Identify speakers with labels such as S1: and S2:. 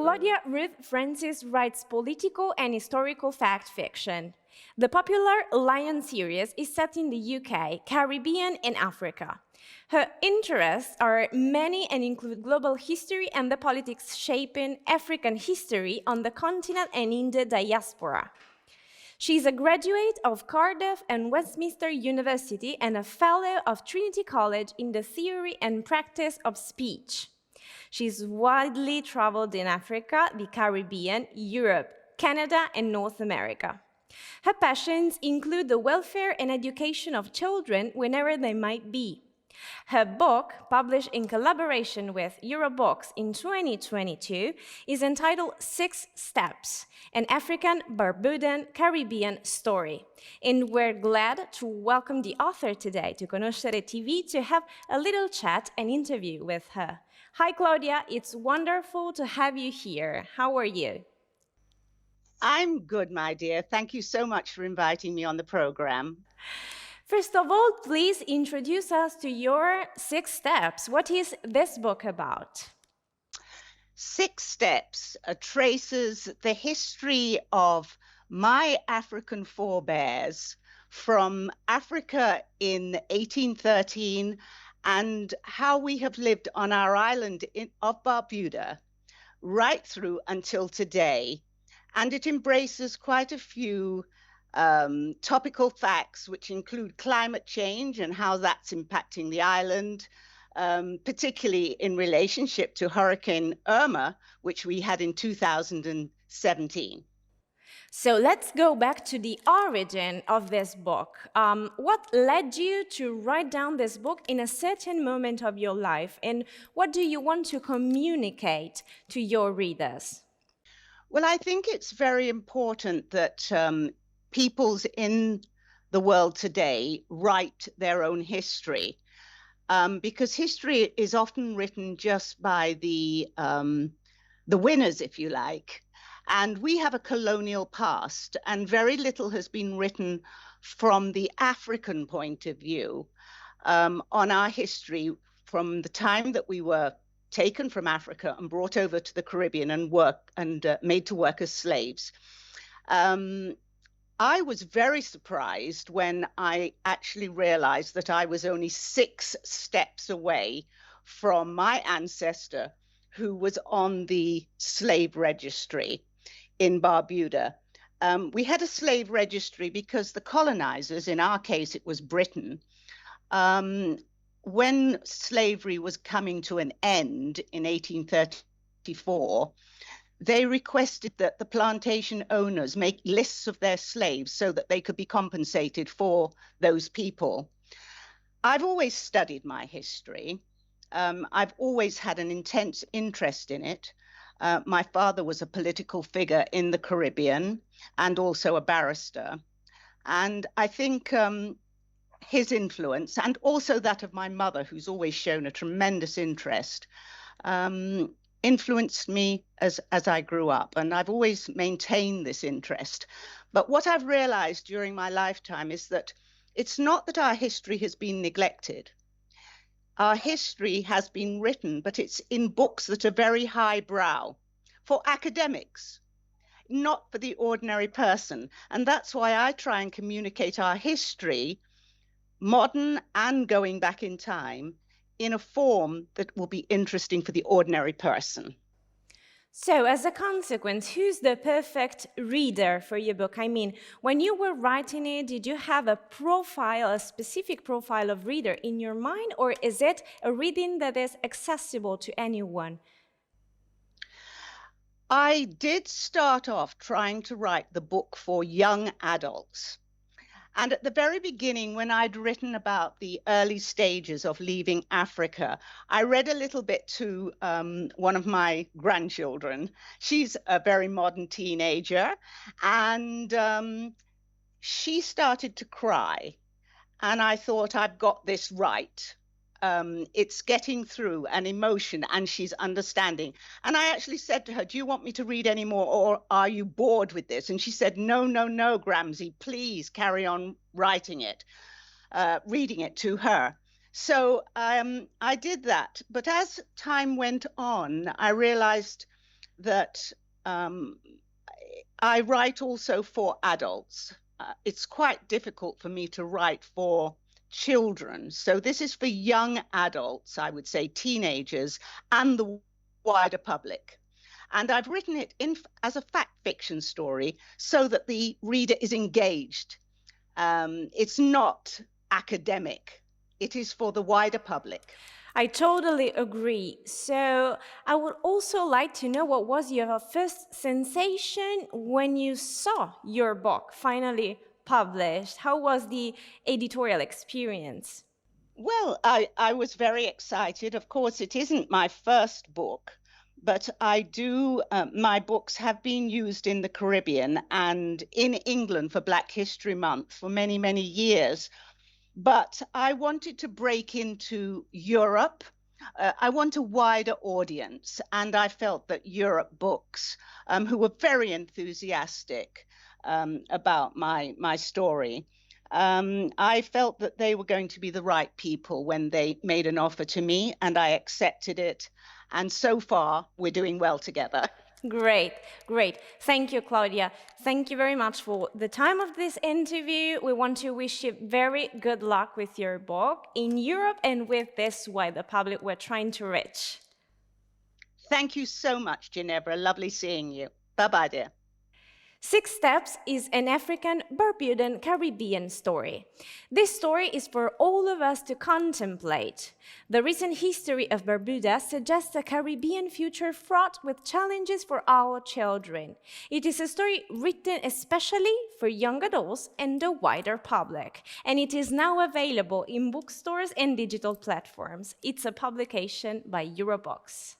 S1: Claudia Ruth Francis writes political and historical fact fiction. The popular Lion series is set in the UK, Caribbean, and Africa. Her interests are many and include global history and the politics shaping African history on the continent and in the diaspora. She is a graduate of Cardiff and Westminster University and a fellow of Trinity College in the theory and practice of speech. She's widely traveled in Africa, the Caribbean, Europe, Canada, and North America. Her passions include the welfare and education of children whenever they might be. Her book, published in collaboration with Eurobooks in 2022, is entitled 6 Steps, an African-Barbudan-Caribbean story. And we're glad to welcome the author today to Conoscere TV to have a little chat and interview with her. Hi, Claudia. It's wonderful to have you here. How are you?
S2: I'm good, my dear. Thank you so much for inviting me on the program.
S1: First of all, please introduce us to your 6 Steps. What is this book about?
S2: 6 Steps traces the history of my African forebears from Africa in 1813 and how we have lived on our island of Barbuda right through until today. And it embraces quite a few topical facts, which include climate change and how that's impacting the island, particularly in relationship to Hurricane Irma, which we had in 2017.
S1: So let's go back to the origin of this book. What led you to write down this book in a certain moment of your life, and what do you want to communicate to your readers?
S2: Well, I think it's very important that peoples in the world today write their own history, because history is often written just by the winners, if you like. And we have a colonial past, and very little has been written from the African point of view on our history from the time that we were taken from Africa and brought over to the Caribbean and made to work as slaves. I was very surprised when I actually realized that I was only 6 steps away from my ancestor who was on the slave registry in Barbuda. We had a slave registry because the colonizers, in our case it was Britain, when slavery was coming to an end in 1834, they requested that the plantation owners make lists of their slaves so that they could be compensated for those people. I've always studied my history. I've always had an intense interest in it. My father was a political figure in the Caribbean and also a barrister. And I think his influence, and also that of my mother, who's always shown a tremendous interest, influenced me as I grew up, and I've always maintained this interest. But what I've realized during my lifetime is that it's not that our history has been neglected. Our history has been written, but it's in books that are very highbrow for academics, not for the ordinary person. And that's why I try and communicate our history, modern and going back in time, in a form that will be interesting for the ordinary person.
S1: So, as a consequence, who's the perfect reader for your book? I mean, when you were writing it, did you have a profile, a specific profile of reader in your mind, or is it a reading that is accessible to anyone?
S2: I did start off trying to write the book for young adults. And at the very beginning, when I'd written about the early stages of leaving Africa, I read a little bit to one of my grandchildren. She's a very modern teenager, and she started to cry. And I thought, I've got this right. It's getting through an emotion, and she's understanding. And I actually said to her, do you want me to read any more, or are you bored with this? And she said, no, Gramsy, please carry on writing it, reading it to her. So I did that. But as time went on, I realized that I write also for adults. It's quite difficult for me to write for children. So this is for young adults, I would say teenagers, and the wider public. And I've written it as a fact fiction story so that the reader is engaged. It's not academic. It is for the wider public.
S1: I totally agree. So I would also like to know what was your first sensation when you saw your book finally published? How was the editorial experience?
S2: Well, I was very excited. Of course, it isn't my first book, but my books have been used in the Caribbean and in England for Black History Month for many, many years. But I wanted to break into Europe. I want a wider audience, and I felt that Europe Books, who were very enthusiastic about my story, I felt that they were going to be the right people when they made an offer to me, and I accepted it. And so far, we're doing well together.
S1: Great, great. Thank you, Claudia. Thank you very much for the time of this interview. We want to wish you very good luck with your book in Europe and with this wider public we're trying to reach.
S2: Thank you so much, Ginevra. Lovely seeing you. Bye-bye, dear.
S1: 6 Steps is an African-Barbudan-Caribbean story. This story is for all of us to contemplate. The recent history of Barbuda suggests a Caribbean future fraught with challenges for our children. It is a story written especially for young adults and the wider public, and it is now available in bookstores and digital platforms. It's a publication by Eurobox.